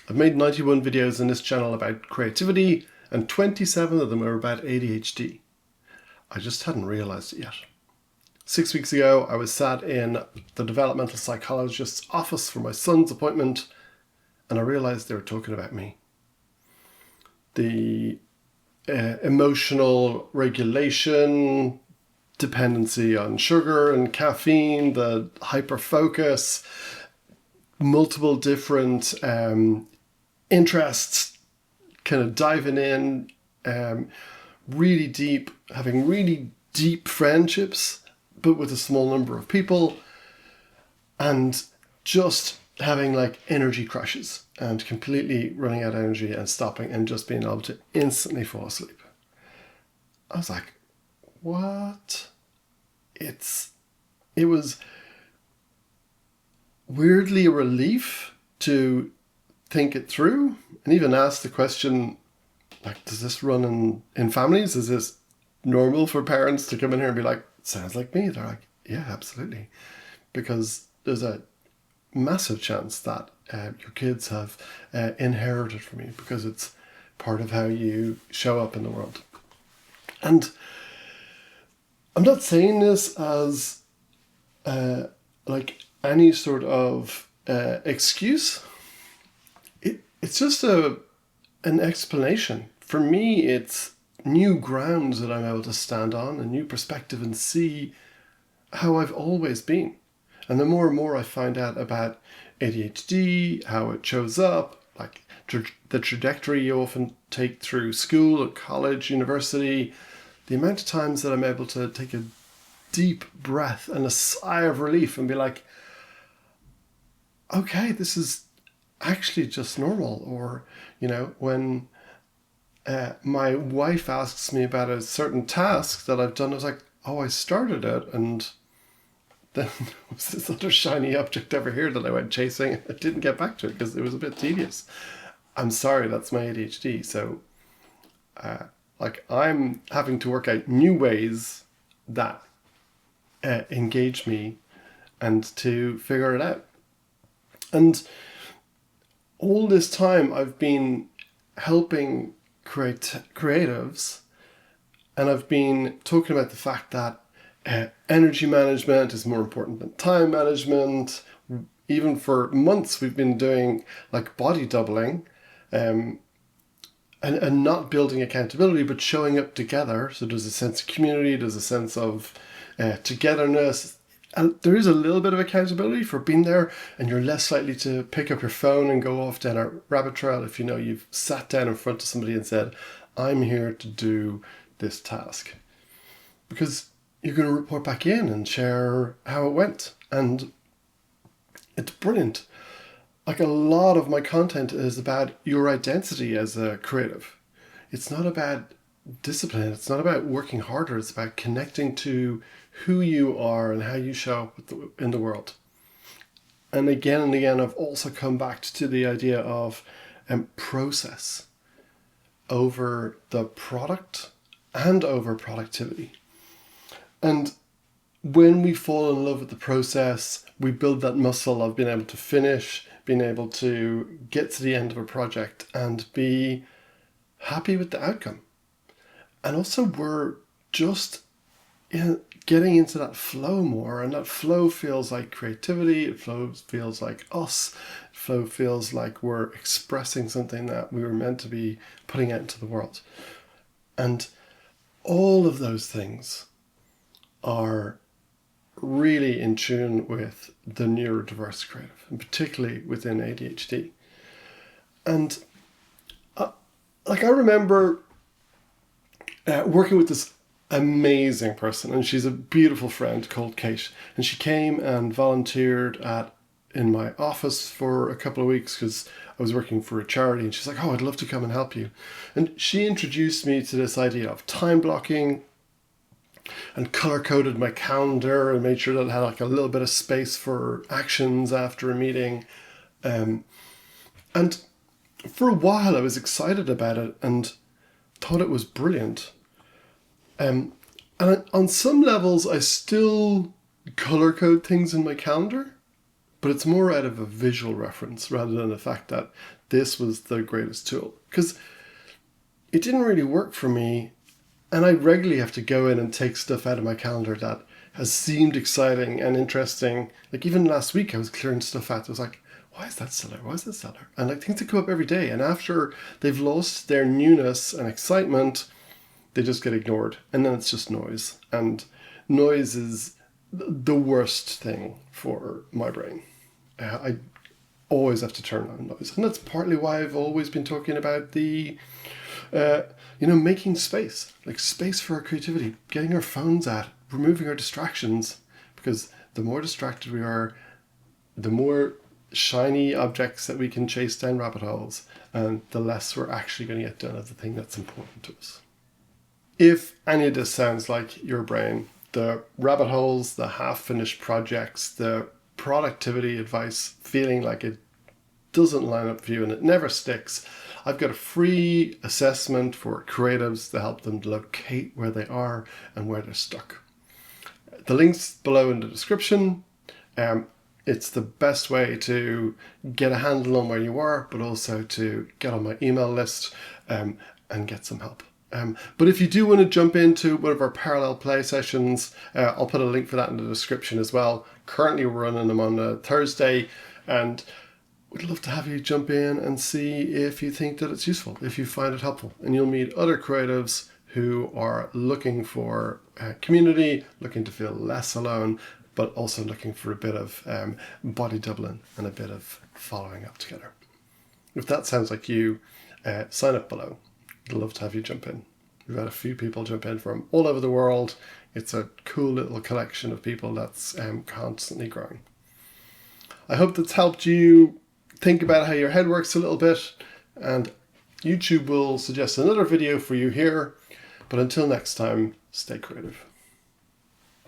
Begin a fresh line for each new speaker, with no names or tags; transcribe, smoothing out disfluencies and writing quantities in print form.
I've made 91 videos in this channel about creativity, and 27 of them are about ADHD. I just hadn't realised it yet. 6 weeks ago, I was sat in the developmental psychologist's office for my son's appointment, and I realised they were talking about me. The emotional regulation, dependency on sugar and caffeine, the hyper-focus, multiple different interests, kind of diving in, really deep, having really deep friendships, but with a small number of people, and just having like energy crashes and completely running out of energy and stopping and just being able to instantly fall asleep. I was like, what? It was weirdly a relief to think it through and even ask the question, like, does this run in families? Is this normal for parents to come in here and be like, sounds like me? They're like, yeah, absolutely. Because there's a massive chance that your kids have inherited from you, because it's part of how you show up in the world. And I'm not saying this as like any sort of excuse. It's just an explanation. For me, it's new grounds that I'm able to stand on, a new perspective, and see how I've always been. And the more and more I find out about ADHD, how it shows up, like the trajectory you often take through school or college, university, the amount of times that I'm able to take a deep breath and a sigh of relief and be like, okay, this is actually just normal. Or, you know, when my wife asks me about a certain task that I've done, I was like, oh, I started it, and then there was this other shiny object over here that I went chasing. I didn't get back to it because it was a bit tedious. I'm sorry, that's my ADHD. So, like, I'm having to work out new ways that engage me and to figure it out. And all this time I've been helping creatives, and I've been talking about the fact that energy management is more important than time management. Even for months we've been doing like body doubling, and not building accountability, but showing up together. So there's a sense of community, there's a sense of togetherness, and there is a little bit of accountability for being there, and you're less likely to pick up your phone and go off down a rabbit trail if you know you've sat down in front of somebody and said, I'm here to do this task. Because you're going to report back in and share how it went. And it's brilliant. Like, a lot of my content is about your identity as a creative. It's not about discipline. It's not about working harder. It's about connecting to who you are and how you show up in the world. And again, I've also come back to the idea of process over the product and over productivity. And when we fall in love with the process, we build that muscle of being able to finish, being able to get to the end of a project and be happy with the outcome. And also we're just getting into that flow more, and that flow feels like creativity, it feels like us, flow feels like we're expressing something that we were meant to be putting out into the world. And all of those things are really in tune with the neurodiverse creative, and particularly within ADHD. And I remember working with this amazing person, and she's a beautiful friend called Kate, and she came and volunteered in my office for a couple of weeks because I was working for a charity, and she's like, oh, I'd love to come and help you. And she introduced me to this idea of time blocking, and color-coded my calendar and made sure that it had like a little bit of space for actions after a meeting. And for a while I was excited about it and thought it was brilliant. And on some levels I still color code things in my calendar, but it's more out of a visual reference rather than the fact that this was the greatest tool. Because it didn't really work for me, and I regularly have to go in and take stuff out of my calendar that has seemed exciting and interesting. Like even last week I was clearing stuff out. I was like, why is that still there? Why is that still there? And like things that come up every day. And after they've lost their newness and excitement, they just get ignored. And then it's just noise. And noise is the worst thing for my brain. I always have to turn on noise. And that's partly why I've always been talking about the making space, like space for our creativity, getting our phones out, removing our distractions, because the more distracted we are, the more shiny objects that we can chase down rabbit holes, and the less we're actually going to get done of the thing that's important to us. If any of this sounds like your brain, the rabbit holes, the half-finished projects, the productivity advice feeling like it doesn't line up for you and it never sticks, I've got a free assessment for creatives to help them locate where they are and where they're stuck. The link's below in the description. It's the best way to get a handle on where you are, but also to get on my email list and get some help. But if you do want to jump into one of our parallel play sessions, I'll put a link for that in the description as well. Currently we're running them on a Thursday, and we'd love to have you jump in and see if you think that it's useful, if you find it helpful. And you'll meet other creatives who are looking for community, looking to feel less alone, but also looking for a bit of body doubling and a bit of following up together. If that sounds like you, sign up below. I'd love to have you jump in. We've had a few people jump in from all over the world. It's a cool little collection of people that's constantly growing. I hope that's helped you think about how your head works a little bit, and YouTube will suggest another video for you here. But until next time, stay creative.